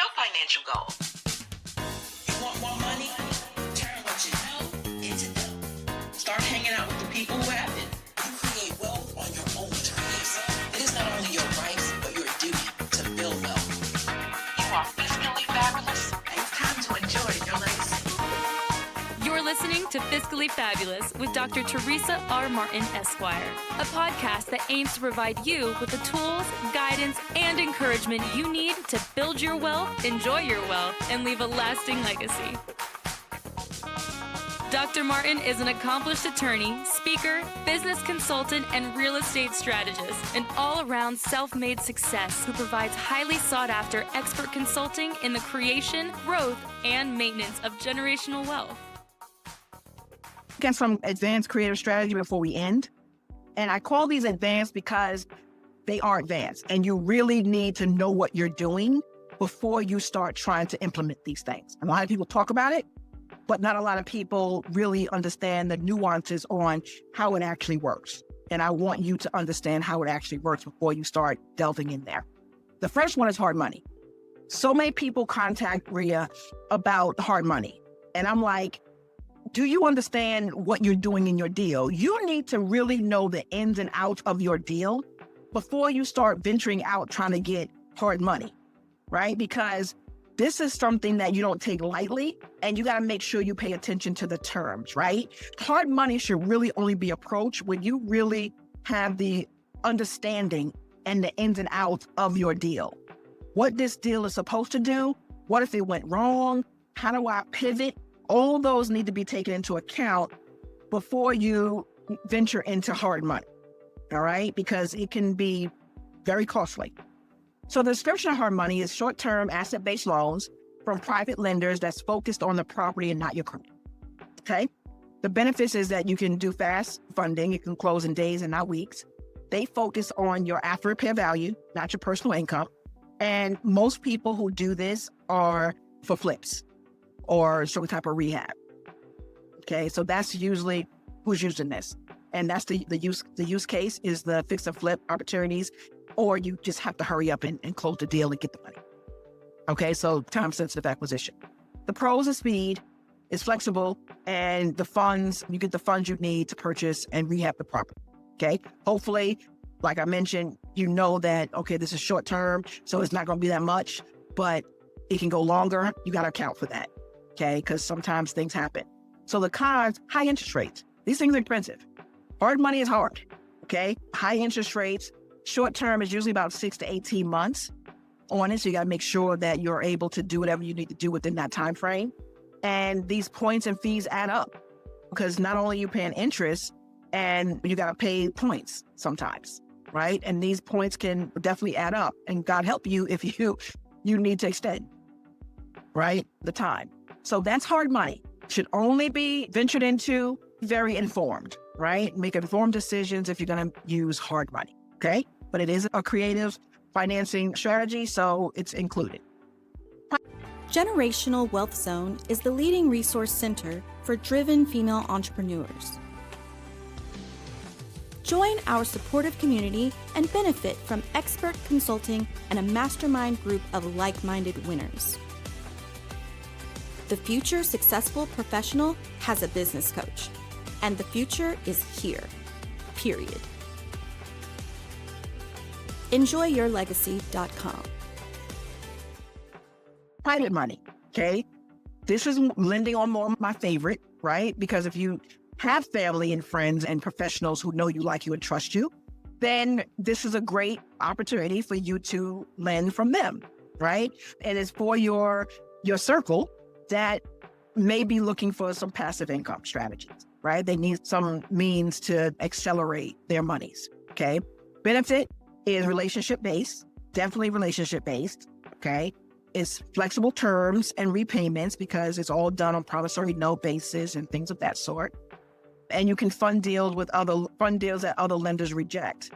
your financial goals. You want more money? Turn what you know into dough. Start hanging out with the people who have it. You create wealth on your own terms. It is not only your rights, but your duty to build wealth. You are fiscally fabulous. It's time to enjoy your legacy. You're listening to Fiscally Fabulous with Dr. Teresa R. Martin, Esquire, a podcast that aims to provide you with the tools, guidance, and encouragement you need to build your wealth, enjoy your wealth, and leave a lasting legacy. Dr. Martin is an accomplished attorney, speaker, business consultant, and real estate strategist, an all-around self-made success who provides highly sought-after expert consulting in the creation, growth, and maintenance of generational wealth. Get some advanced creative strategy before we end. And I call these advanced because they are advanced and you really need to know what you're doing before you start trying to implement these things. A lot of people talk about it, but not a lot of people really understand the nuances on how it actually works. And I want you to understand how it actually works before you start delving in there. The first one is hard money. So many people contact Rhea about hard money. And I'm like, do you understand what you're doing in your deal? You need to really know the ins and outs of your deal before you start venturing out trying to get hard money, right? Because this is something that you don't take lightly, and you got to make sure you pay attention to the terms, right? Hard money should really only be approached when you really have the understanding and the ins and outs of your deal. What this deal is supposed to do, what if it went wrong, how do I pivot? All those need to be taken into account before you venture into hard money, all right? Because it can be very costly. So the description of hard money is short-term asset-based loans from private lenders that's focused on the property and not your credit, okay? The benefits is that you can do fast funding. You can close in days and not weeks. They focus on your after-repair value, not your personal income. And most people who do this are for flips or some type of rehab. Okay, so that's usually who's using this. And that's the use case is the fix and flip opportunities, or you just have to hurry up and close the deal and get the money. Okay, so time-sensitive acquisition. The pros is speed, it's flexible, and the funds, you get the funds you need to purchase and rehab the property. Okay, hopefully, like I mentioned, you know that, okay, this is short-term, so it's not gonna be that much, but it can go longer. You gotta account for that. Okay, because sometimes things happen. So the cons, high interest rates. These things are expensive. Hard money is hard, okay? High interest rates, short term is usually about 6 to 18 months on it. So you gotta make sure that you're able to do whatever you need to do within that time frame. And these points and fees add up because not only are you paying interest, and you gotta pay points sometimes, right? And these points can definitely add up. And God help you if you need to extend, right, the time. So that's hard money. Should only be ventured into very informed, right? Make informed decisions if you're going to use hard money, okay? But it is a creative financing strategy, so it's included. Generational Wealth Zone is the leading resource center for driven female entrepreneurs. Join our supportive community and benefit from expert consulting and a mastermind group of like-minded winners. The future successful professional has a business coach, and the future is here, period. EnjoyYourLegacy.com. Private money, okay? This is lending on more my favorite, right? Because if you have family and friends and professionals who know you, like you, and trust you, then this is a great opportunity for you to lend from them, right? And it's for your circle that may be looking for some passive income strategies, right? They need some means to accelerate their monies, okay? Benefit is relationship-based, definitely relationship-based, okay? It's flexible terms and repayments because it's all done on promissory note basis and things of that sort. And you can fund deals that other lenders reject.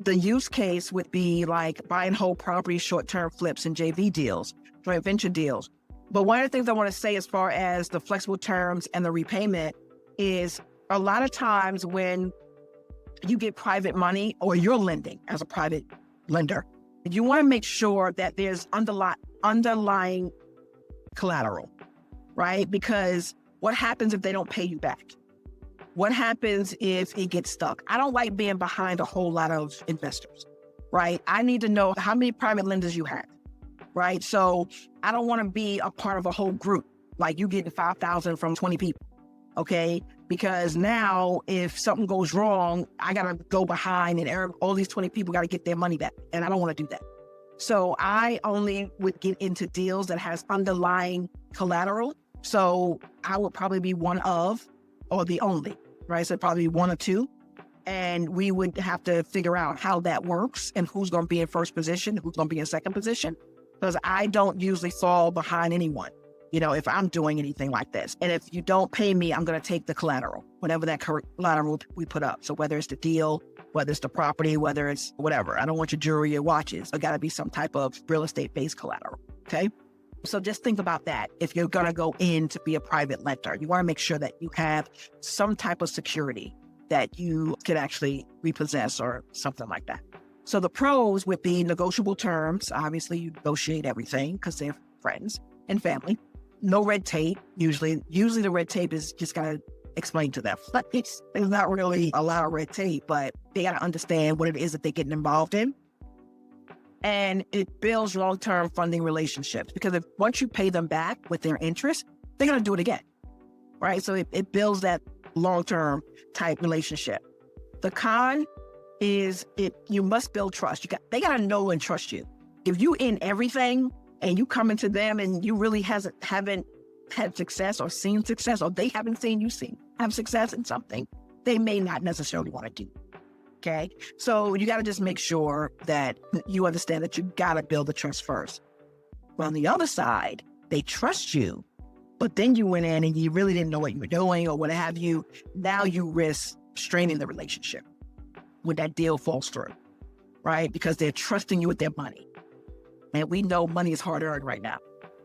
The use case would be like buy and hold property, short-term flips, and JV deals, joint venture deals. But one of the things I want to say as far as the flexible terms and the repayment is a lot of times when you get private money or you're lending as a private lender, you want to make sure that there's underlying collateral, right? Because what happens if they don't pay you back? What happens if it gets stuck? I don't like being behind a whole lot of investors, right? I need to know how many private lenders you have, right? So I don't want to be a part of a whole group, like you getting 5,000 from 20 people, okay? Because now if something goes wrong, I got to go behind and all these 20 people got to get their money back. And I don't want to do that. So I only would get into deals that has underlying collateral. So I would probably be one of, or the only, right? So probably one or two. And we would have to figure out how that works and who's going to be in first position, who's going to be in second position. Because I don't usually fall behind anyone, if I'm doing anything like this. And if you don't pay me, I'm going to take the collateral, whatever that collateral we put up. So whether it's the deal, whether it's the property, whether it's whatever. I don't want your jewelry or watches. It got to be some type of real estate-based collateral, okay? So just think about that. If you're going to go in to be a private lender, you want to make sure that you have some type of security that you can actually repossess or something like that. So the pros would be negotiable terms. Obviously, you negotiate everything because they're friends and family. No red tape. Usually the red tape is just got to explain to them. There's not really a lot of red tape, but they got to understand what it is that they're getting involved in. And it builds long-term funding relationships because once you pay them back with their interest, they're going to do it again, right? So it builds that long-term type relationship. The con is you must build trust. They got to know and trust you. If you in everything and you come into them and you really haven't had success or seen success, or they haven't seen you have success in something, they may not necessarily want to do. Okay. So you got to just make sure that you understand that you got to build the trust first. Well, on the other side, they trust you, but then you went in and you really didn't know what you were doing or what have you. Now you risk straining the relationship when that deal falls through, right? Because they're trusting you with their money. And we know money is hard earned right now,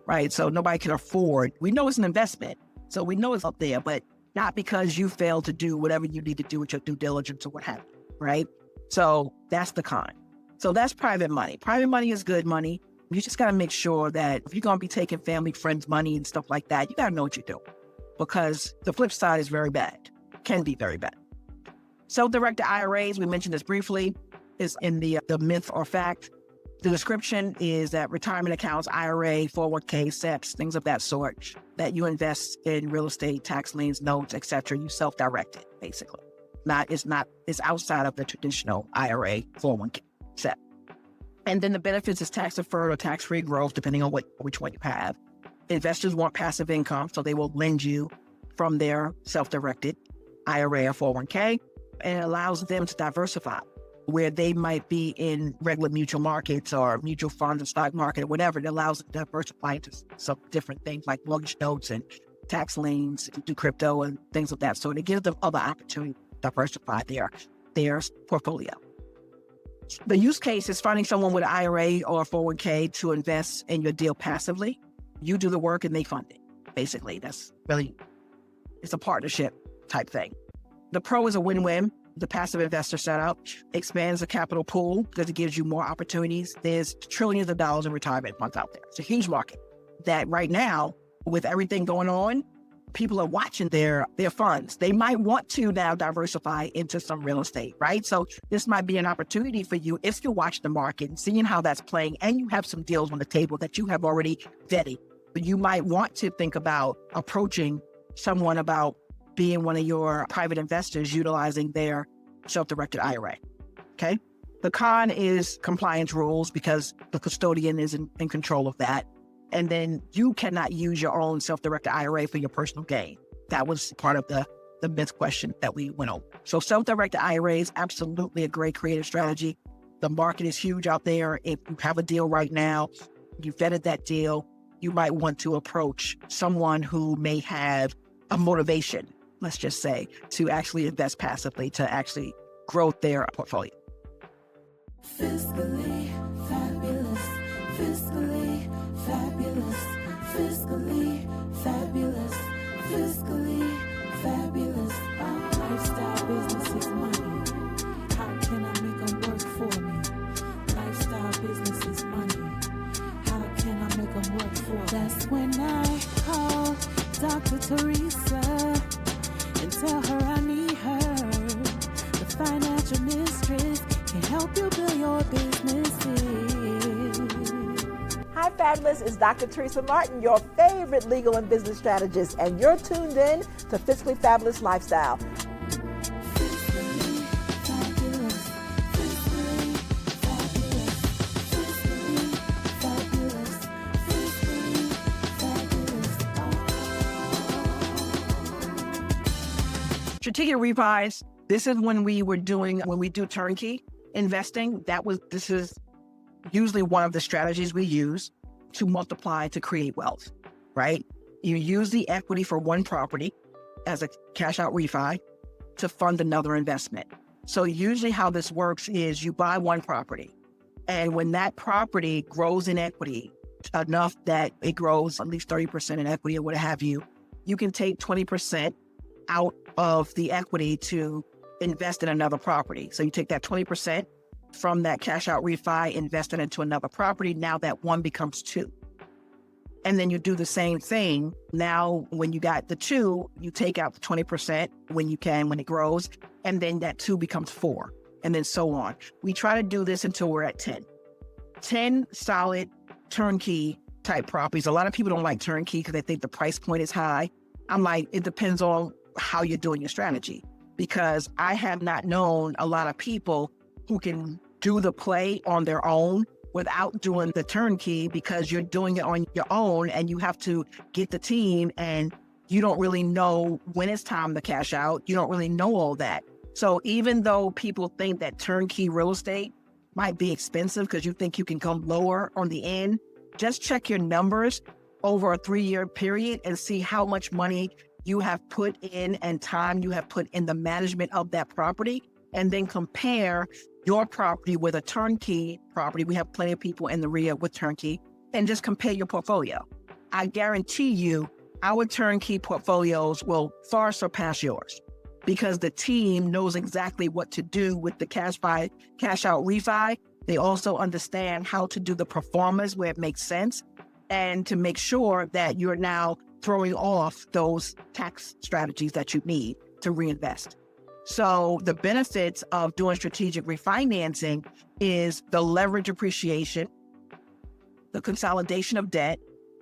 right? So nobody can afford. We know it's an investment. So we know it's up there, but not because you failed to do whatever you need to do with your due diligence or what have you, right? So that's the con. So that's private money. Private money is good money. You just got to make sure that if you're going to be taking family, friends' money and stuff like that, you got to know what you're doing because the flip side is very bad, can be very bad. Self-directed IRAs, we mentioned this briefly, is in the myth or fact. The description is that retirement accounts, IRA, 401k, SEPs, things of that sort, that you invest in real estate, tax liens, notes, etc. You self-direct it, basically. It's outside of the traditional IRA, 401k, SEP. And then the benefits is tax-deferred or tax-free growth, depending on which one you have. Investors want passive income, so they will lend you from their self-directed IRA or 401k, and it allows them to diversify where they might be in regular mutual markets or mutual funds and stock market or whatever. It allows them to diversify into some different things like mortgage notes and tax liens, do crypto and things of that sort. It gives them other opportunities to diversify their portfolio. The use case is finding someone with an IRA or a 401k to invest in your deal passively. You do the work and they fund it. Basically, it's a partnership type thing. The pro is a win-win. The passive investor setup expands the capital pool because it gives you more opportunities. There's trillions of dollars in retirement funds out there. It's a huge market that right now, with everything going on, people are watching their funds. They might want to now diversify into some real estate, right? So this might be an opportunity for you if you watch the market and seeing how that's playing and you have some deals on the table that you have already vetted. But you might want to think about approaching someone about being one of your private investors utilizing their self-directed IRA, okay? The con is compliance rules because the custodian is in control of that. And then you cannot use your own self-directed IRA for your personal gain. That was part of the myth question that we went over. So self-directed IRA is absolutely a great creative strategy. The market is huge out there. If you have a deal right now, you vetted that deal, you might want to approach someone who may have a motivation, let's just say, to actually invest passively, to actually grow their portfolio. Fiscally fabulous, fiscally fabulous, fiscally fabulous, fiscally fabulous. Our lifestyle business is money. How can I make them work for me? Lifestyle business is money. How can I make Dr. Teresa and tell her I need her. The financial mistress can help you build your businesses. Hi, Fabulous. It's Dr. Teresa Martin, your favorite legal and business strategist, and you're tuned in to Fiscally Fabulous Lifestyle. Fiscally fabulous, fiscally fabulous, fiscally fabulous, fiscally fabulous. Strategic refis, this is when we do turnkey investing. This is usually one of the strategies we use to multiply to create wealth, right? You use the equity for one property as a cash out refi to fund another investment. So usually how this works is you buy one property, and when that property grows in equity enough that it grows at least 30% in equity or what have you, you can take 20% out of the equity to invest in another property. So you take that 20% from that cash out refi, invest it into another property. Now that one becomes two. And then you do the same thing. Now, when you got the two, you take out the 20% when it grows, and then that two becomes four, and then so on. We try to do this until we're at 10. 10 solid turnkey type properties. A lot of people don't like turnkey because they think the price point is high. I'm like, it depends on how you're doing your strategy, because I have not known a lot of people who can do the play on their own without doing the turnkey, because you're doing it on your own and you have to get the team, and you don't really know when it's time to cash out. You don't really know all that. So even though people think that turnkey real estate might be expensive because you think you can come lower on the end, just check your numbers over a 3-year period and see how much money you have put in and time you have put in the management of that property, and then compare your property with a turnkey property. We have plenty of people in the RIA with turnkey, and just compare your portfolio. I guarantee you our turnkey portfolios will far surpass yours, because the team knows exactly what to do with the cash out refi. They also understand how to do the performance where it makes sense, and to make sure that you're now throwing off those tax strategies that you need to reinvest. So the benefits of doing strategic refinancing is the leverage appreciation, the consolidation of debt,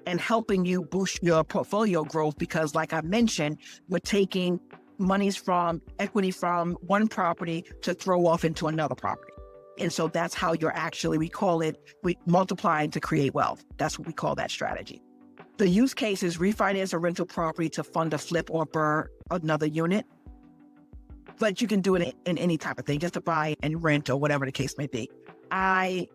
and helping you boost your portfolio growth, because like I mentioned, we're taking monies from equity from one property to throw off into another property. And so that's how we multiplying to create wealth. That's what we call that strategy. The use case is refinance a rental property to fund a flip or burn another unit. But you can do it in any type of thing, just to buy and rent or whatever the case may be. I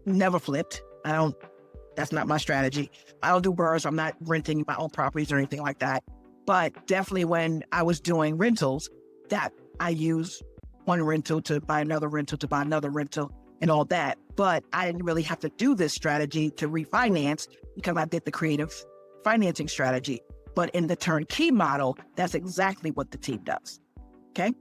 never flipped. That's not my strategy. I don't do burrs. I'm not renting my own properties or anything like that. But definitely when I was doing rentals, that I use one rental to buy another rental to buy another rental and all that. But I didn't really have to do this strategy to refinance because I did the creative financing strategy. But in the turnkey model, that's exactly what the team does. Okay?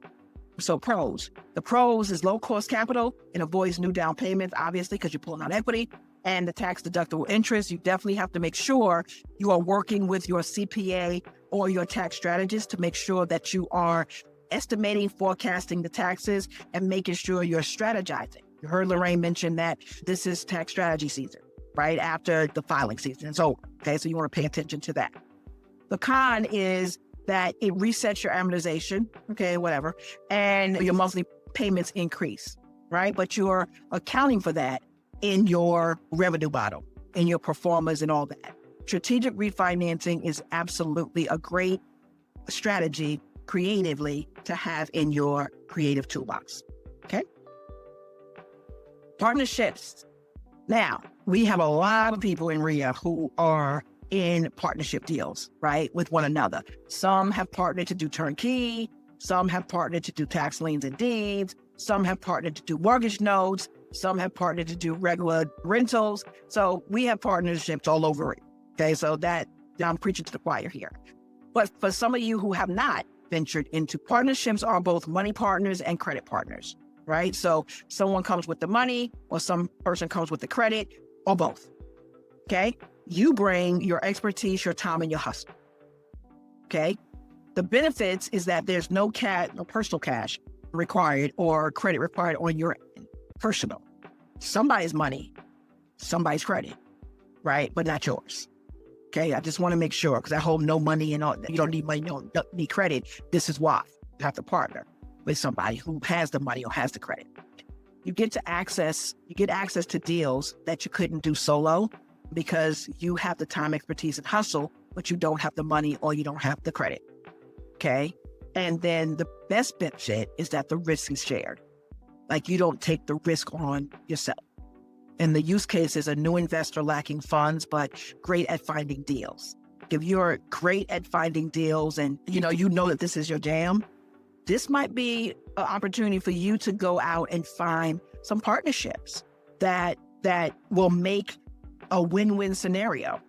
So pros. The pros is low cost capital. It avoids new down payments, obviously, because you're pulling out equity, and the tax deductible interest. You definitely have to make sure you are working with your CPA or your tax strategist to make sure that you are estimating, forecasting the taxes, and making sure you're strategizing. You heard Lorraine mention that this is tax strategy season, right after the filing season. So, okay, so you want to pay attention to that. The con is that it resets your amortization, okay, whatever, and your monthly payments increase, right? But you're accounting for that in your revenue model, in your performance and all that. Strategic refinancing is absolutely a great strategy creatively to have in your creative toolbox, okay? Partnerships. Now, we have a lot of people in RIA who are in partnership deals, right, with one another. Some have partnered to do turnkey, some have partnered to do tax liens and deeds, some have partnered to do mortgage notes, some have partnered to do regular rentals. So we have partnerships all over it, okay? So that, I'm preaching to the choir here. But for some of you who have not ventured into partnerships, are both money partners and credit partners, right? So someone comes with the money, or some person comes with the credit, or both, okay? You bring your expertise, your time, and your hustle. okay? The benefits is that there's no personal cash required or credit required on your personal. Somebody's money, somebody's credit, right? But not yours. Okay, I just want to make sure, because that whole no money and all, you don't need money, you don't need credit. This is why you have to partner with somebody who has the money or has the credit. You get access to deals that you couldn't do solo because you have the time, expertise, and hustle, but you don't have the money or you don't have the credit. Okay. And then the best benefit is that the risk is shared. Like, you don't take the risk on yourself. And the use case is a new investor lacking funds, but great at finding deals. If you're great at finding deals and you know that this is your jam, this might be an opportunity for you to go out and find some partnerships that will make a win-win scenario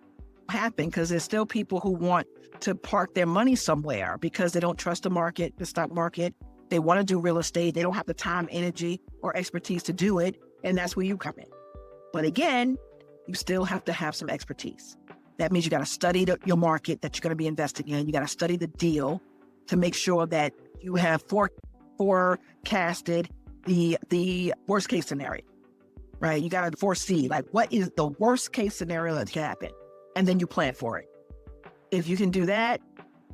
happen, because there's still people who want to park their money somewhere because they don't trust the stock market. They want to do real estate. They don't have the time, energy, or expertise to do it. And that's where you come in. But again, you still have to have some expertise. That means you got to study your market that you're going to be investing in. You got to study the deal to make sure that you have forecasted the worst case scenario, right? You got to foresee, like, what is the worst case scenario that can happen? And then you plan for it. If you can do that,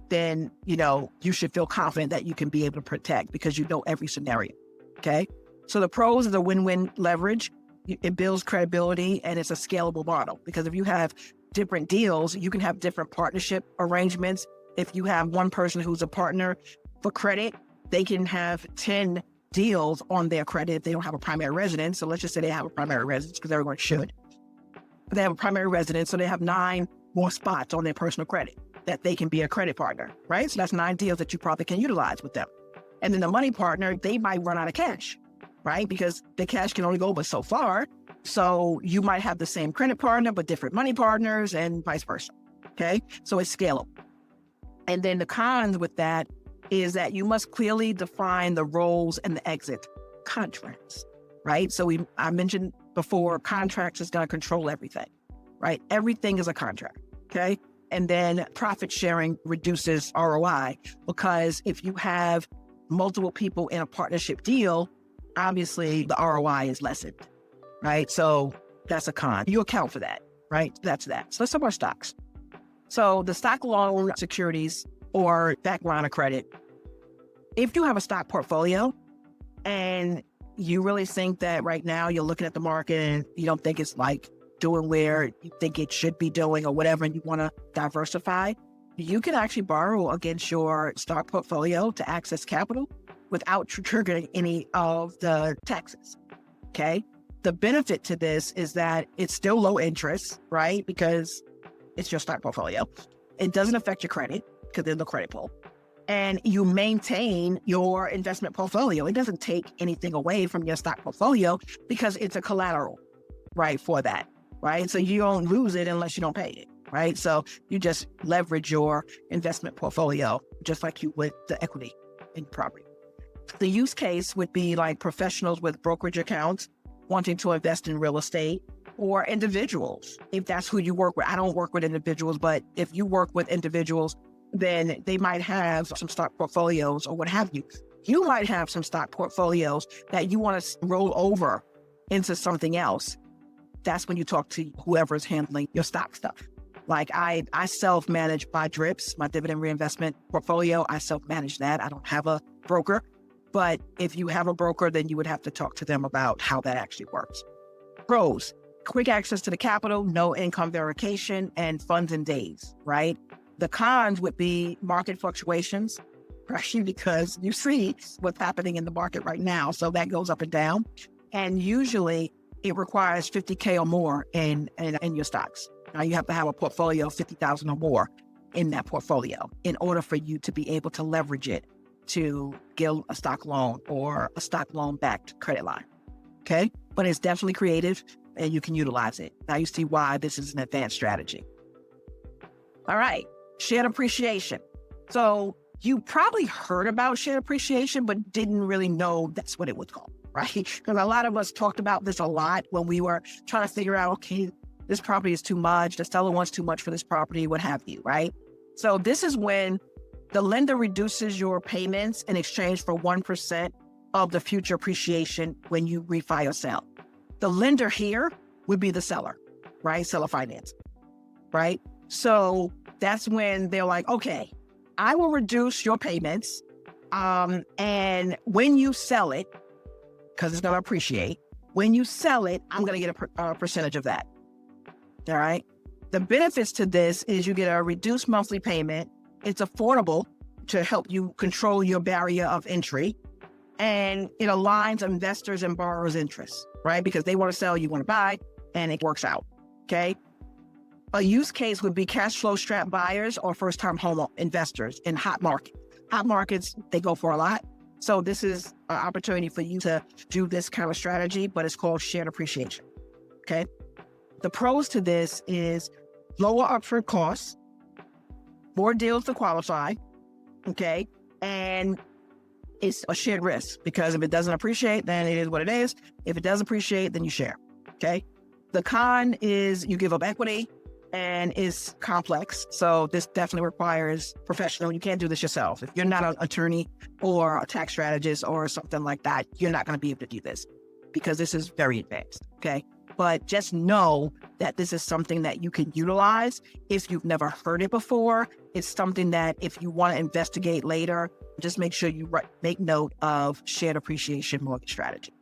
then, you should feel confident that you can be able to protect because you know every scenario, okay? So the pros is a win-win leverage. It builds credibility, and it's a scalable model, because if you have different deals, you can have different partnership arrangements. If you have one person who's a partner for credit, they can have 10 deals on their credit if they don't have a primary residence. So let's just say they have a primary residence, because everyone should. But they have a primary residence, so they have 9 more spots on their personal credit that they can be a credit partner, right? So that's 9 deals that you probably can utilize with them. And then the money partner, they might run out of cash, right? Because the cash can only go but so far. So you might have the same credit partner, but different money partners, and vice versa, okay? So it's scalable. And then the cons with that is that you must clearly define the roles and the exit contracts, right? So I mentioned before, contracts is going to control everything, right? Everything is a contract, okay? And then profit sharing reduces ROI, because if you have multiple people in a partnership deal, obviously the ROI is lessened, right? So that's a con. You account for that, right? That's that. So let's talk about stocks. So the stock loan securities or back line of credit, if you have a stock portfolio and you really think that right now you're looking at the market and you don't think it's like doing where you think it should be doing or whatever, and you want to diversify, you can actually borrow against your stock portfolio to access capital without triggering any of the taxes, okay? The benefit to this is that it's still low interest, right? Because it's your stock portfolio. It doesn't affect your credit because there's no credit pull. And you maintain your investment portfolio. It doesn't take anything away from your stock portfolio because it's a collateral, right, for that, right? So you don't lose it unless you don't pay it, right? So you just leverage your investment portfolio just like you would the equity in property. The use case would be like professionals with brokerage accounts wanting to invest in real estate, or individuals, if that's who you work with. I don't work with individuals, but if you work with individuals, then they might have some stock portfolios or what have you. You might have some stock portfolios that you want to roll over into something else. That's when you talk to whoever is handling your stock stuff. Like I self-manage my DRIPs, my dividend reinvestment portfolio. I self-manage that. I don't have a broker. But if you have a broker, then you would have to talk to them about how that actually works. Pros: quick access to the capital, no income verification, and funds in days, right? The cons would be market fluctuations, right? Because you see what's happening in the market right now. So that goes up and down. And usually it requires 50K or more in your stocks. Now you have to have a portfolio of 50,000 or more in that portfolio in order for you to be able to leverage it to get a stock loan or a stock loan backed credit line. Okay. But it's definitely creative and you can utilize it. Now you see why this is an advanced strategy. All right. Shared appreciation. So you probably heard about shared appreciation, but didn't really know that's what it was called, right? Because a lot of us talked about this a lot when we were trying to figure out, okay, this property is too much, the seller wants too much for this property, what have you, right? So this is when The lender reduces your payments in exchange for 1% of the future appreciation when you refi or sell. The lender here would be the seller, right? Seller finance, right? So that's when they're like, okay, I will reduce your payments. And when you sell it, because it's going to appreciate, when you sell it, I'm going to get a percentage of that. All right. The benefits to this is you get a reduced monthly payment. It's affordable to help you control your barrier of entry. And it aligns investors and borrowers' interests, right? Because they want to sell, you want to buy, and it works out. Okay. A use case would be cash flow strapped buyers or first-time home investors in hot market. Hot markets, they go for a lot. So this is an opportunity for you to do this kind of strategy, but it's called shared appreciation. Okay. The pros to this is lower upfront costs, more deals to qualify. Okay. And it's a shared risk because if it doesn't appreciate, then it is what it is. If it does appreciate, then you share. Okay. The con is you give up equity and it's complex. So this definitely requires professional. You can't do this yourself. If you're not an attorney or a tax strategist or something like that, you're not going to be able to do this because this is very advanced. Okay. But just know that this is something that you can utilize if you've never heard it before. It's something that if you want to investigate later, just make sure you make note of shared appreciation mortgage strategy.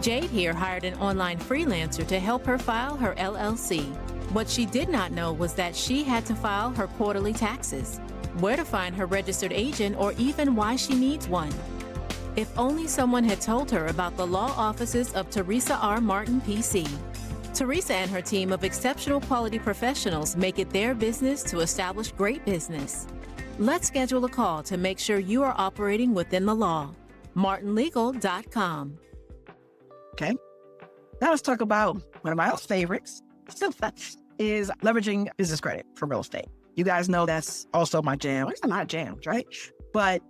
Jade here hired an online freelancer to help her file her LLC. What she did not know was that she had to file her quarterly taxes, where to find her registered agent, or even why she needs one. If only someone had told her about the law offices of Teresa R. Martin, PC. Teresa and her team of exceptional quality professionals make it their business to establish great business. Let's schedule a call to make sure you are operating within the law. martinlegal.com. Okay. Now let's talk about one of my favorites is leveraging business credit for real estate. You guys know that's also my jam. It's not jams, right? But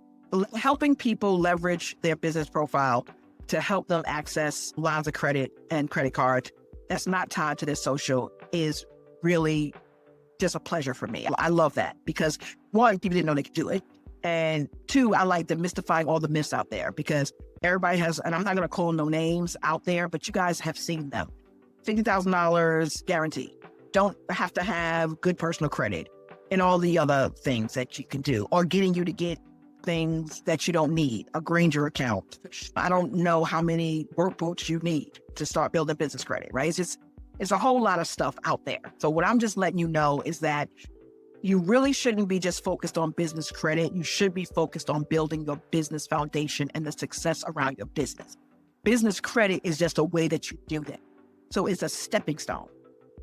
helping people leverage their business profile to help them access lines of credit and credit cards that's not tied to their social is really just a pleasure for me. I love that because one, people didn't know they could do it. And two, I like demystifying all the myths out there because everybody has, and I'm not going to call no names out there, but you guys have seen them. $50,000 guaranteed. Don't have to have good personal credit and all the other things that you can do, or getting you to get things that you don't need, a Granger account. I don't know how many work boots you need to start building business credit, right? It's a whole lot of stuff out there. So what I'm just letting you know is that you really shouldn't be just focused on business credit. You should be focused on building your business foundation and the success around your business. Business credit is just a way that you do that. So it's a stepping stone,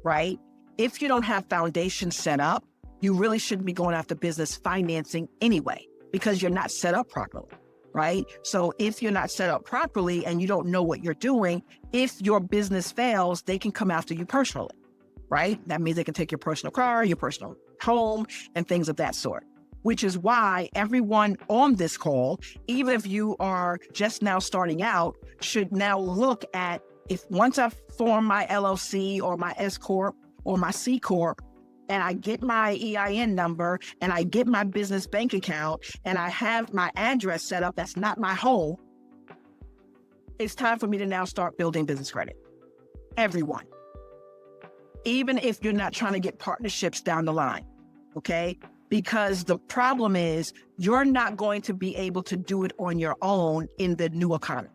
right? If you don't have foundation set up, you really shouldn't be going after business financing anyway, because you're not set up properly, right? So if you're not set up properly and you don't know what you're doing, if your business fails, they can come after you personally, right? That means they can take your personal car, your personal home, and things of that sort, which is why everyone on this call, even if you are just now starting out, should now look at if once I form my LLC or my S Corp or my C Corp, and I get my EIN number and I get my business bank account and I have my address set up, that's not my home, it's time for me to now start building business credit. Everyone. Even if you're not trying to get partnerships down the line, okay? Because the problem is you're not going to be able to do it on your own in the new economy.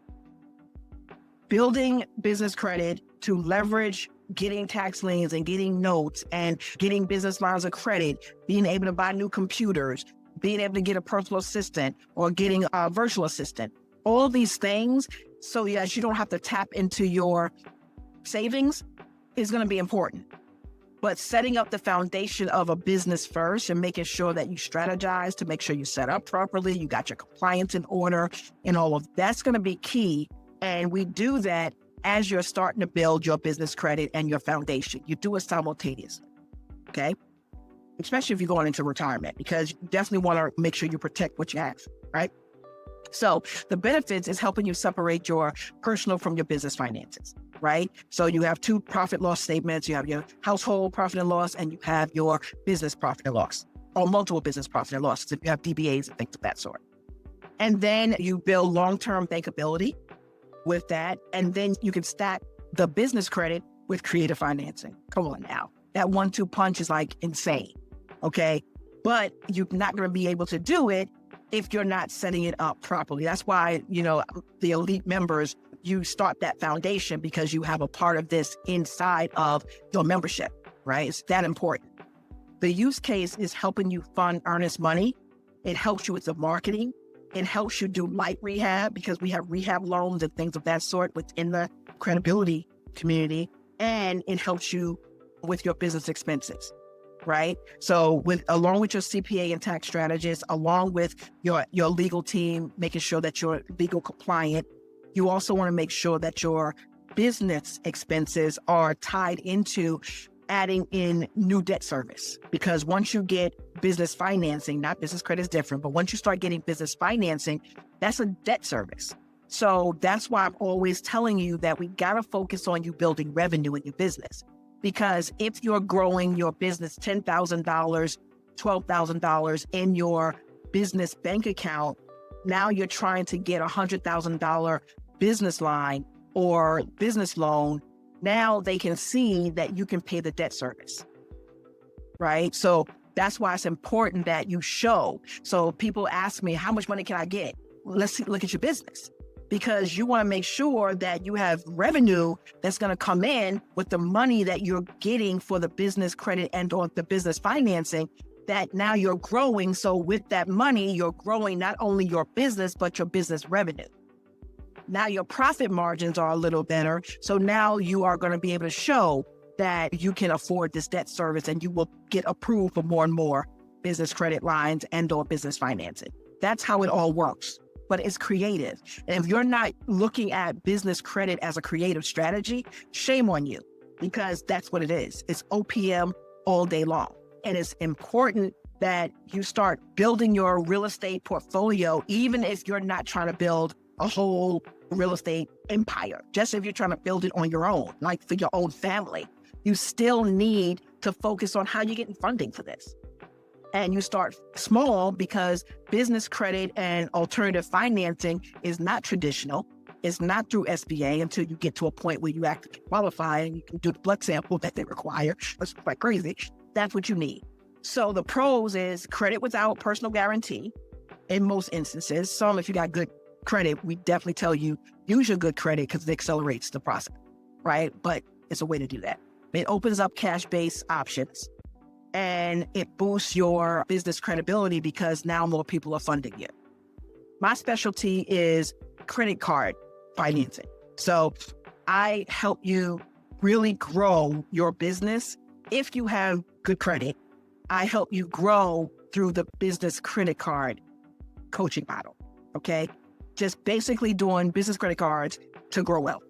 Building business credit to leverage getting tax liens and getting notes and getting business lines of credit, being able to buy new computers, being able to get a personal assistant or getting a virtual assistant, all these things so that you don't have to tap into your savings is going to be important. But setting up the foundation of a business first and making sure that you strategize to make sure you set up properly, you got your compliance in order and all of that's going to be key. And we do that as you're starting to build your business credit and your foundation. You do it simultaneously, okay? Especially if you're going into retirement, because you definitely want to make sure you protect what you have, right? So the benefits is helping you separate your personal from your business finances, right? So you have two profit loss statements. You have your household profit and loss, and you have your business profit and loss. or multiple business profit and losses if you have DBAs and things of that sort. And then you build long-term bankability with that. And then you can stack the business credit with creative financing. Come on now. That 1-2 punch is like insane. Okay. But you're not going to be able to do it if you're not setting it up properly. That's why, the elite members, you start that foundation because you have a part of this inside of your membership, right? It's that important. The use case is helping you fund earnest money. It helps you with the marketing. It helps you do light rehab because we have rehab loans and things of that sort within the credibility community. And it helps you with your business expenses, right? So along with your CPA and tax strategist, along with your legal team, making sure that you're legal compliant, you also want to make sure that your business expenses are tied into adding in new debt service. Because once you get business financing, not business credit is different, but once you start getting business financing, that's a debt service. So that's why I'm always telling you that we got to focus on you building revenue in your business. Because if you're growing your business $10,000, $12,000 in your business bank account, now you're trying to get a $100,000 business line or business loan. Now they can see that you can pay the debt service, right? So that's why it's important that you show. So people ask me, how much money can I get? Well, let's look at your business. Because you want to make sure that you have revenue that's going to come in with the money that you're getting for the business credit and or the business financing, that now you're growing. So with that money, you're growing not only your business, but your business revenue. Now your profit margins are a little better. So now you are going to be able to show that you can afford this debt service and you will get approved for more and more business credit lines and or business financing. That's how it all works. But it's creative. And if you're not looking at business credit as a creative strategy, shame on you, because that's what it is. It's OPM all day long. And it's important that you start building your real estate portfolio, even if you're not trying to build a whole real estate empire. Just if you're trying to build it on your own, like for your own family, you still need to focus on how you're getting funding for this. And you start small because business credit and alternative financing is not traditional. It's not through SBA until you get to a point where you actually qualify and you can do the blood sample that they require. That's quite crazy. That's what you need. So the pros is credit without personal guarantee in most instances. Some, if you got good credit, we definitely tell you use your good credit because it accelerates the process, right? But it's a way to do that. It opens up cash-based options. And it boosts your business credibility because now more people are funding you. My specialty is credit card financing. So I help you really grow your business. If you have good credit, I help you grow through the business credit card coaching model, okay? Just basically doing business credit cards to grow wealth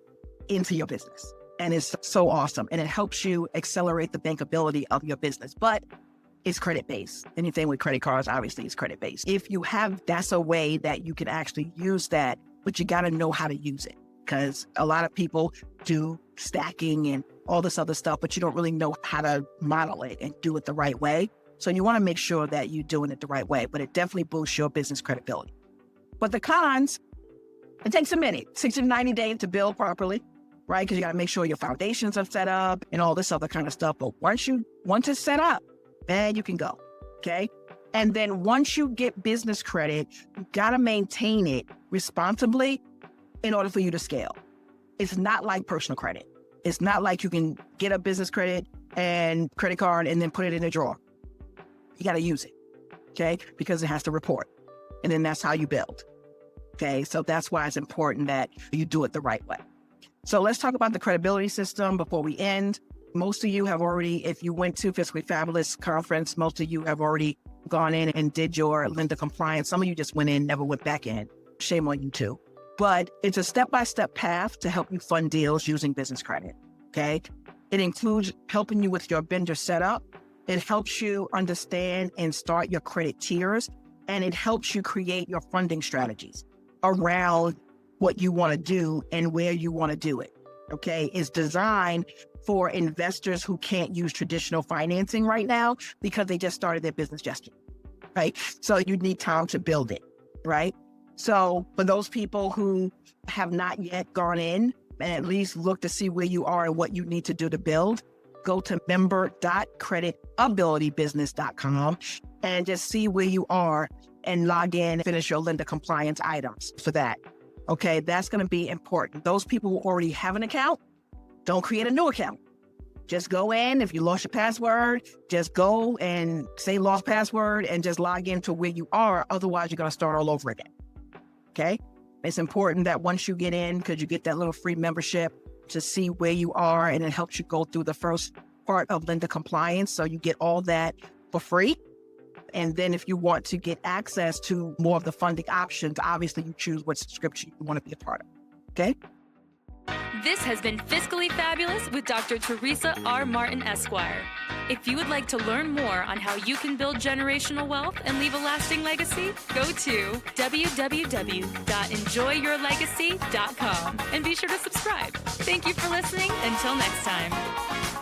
into your business. And it's so awesome. And it helps you accelerate the bankability of your business. But it's credit-based. Anything with credit cards, obviously, is credit-based. If you have, that's a way that you can actually use that, but you got to know how to use it. Because a lot of people do stacking and all this other stuff, but you don't really know how to model it and do it the right way. So you want to make sure that you're doing it the right way. But it definitely boosts your business credibility. But the cons, it takes a minute, 60 to 90 days to build properly. Right? Because you got to make sure your foundations are set up and all this other kind of stuff. But once it's set up, then you can go. Okay. And then once you get business credit, you got to maintain it responsibly in order for you to scale. It's not like personal credit. It's not like you can get a business credit and credit card and then put it in a drawer. You got to use it. Okay. Because it has to report. And then that's how you build. Okay. So that's why it's important that you do it the right way. So let's talk about the credibility system before we end. Most of you have already, if you went to Fiscally Fabulous conference, most of you have already gone in and did your lender compliance. Some of you just went in, never went back in. Shame on you too. But it's a step-by-step path to help you fund deals using business credit, okay? It includes helping you with your vendor setup. It helps you understand and start your credit tiers, and it helps you create your funding strategies around what you want to do and where you want to do it, okay? It's designed for investors who can't use traditional financing right now because they just started their business yesterday, right? So you need time to build it, right? So for those people who have not yet gone in and at least look to see where you are and what you need to do to build, go to member.creditabilitybusiness.com and just see where you are and log in and finish your lender compliance items for that. Okay, that's going to be important. Those people who already have an account, don't create a new account. Just go in. If you lost your password, just go and say lost password and just log into where you are. Otherwise, you're going to start all over again. Okay? It's important that once you get in, because you get that little free membership to see where you are, and it helps you go through the first part of lender compliance. So you get all that for free. And then if you want to get access to more of the funding options, obviously you choose what subscription you want to be a part of. Okay? This has been Fiscally Fabulous with Dr. Teresa R. Martin, Esquire. If you would like to learn more on how you can build generational wealth and leave a lasting legacy, go to www.enjoyyourlegacy.com and be sure to subscribe. Thank you for listening. Until next time.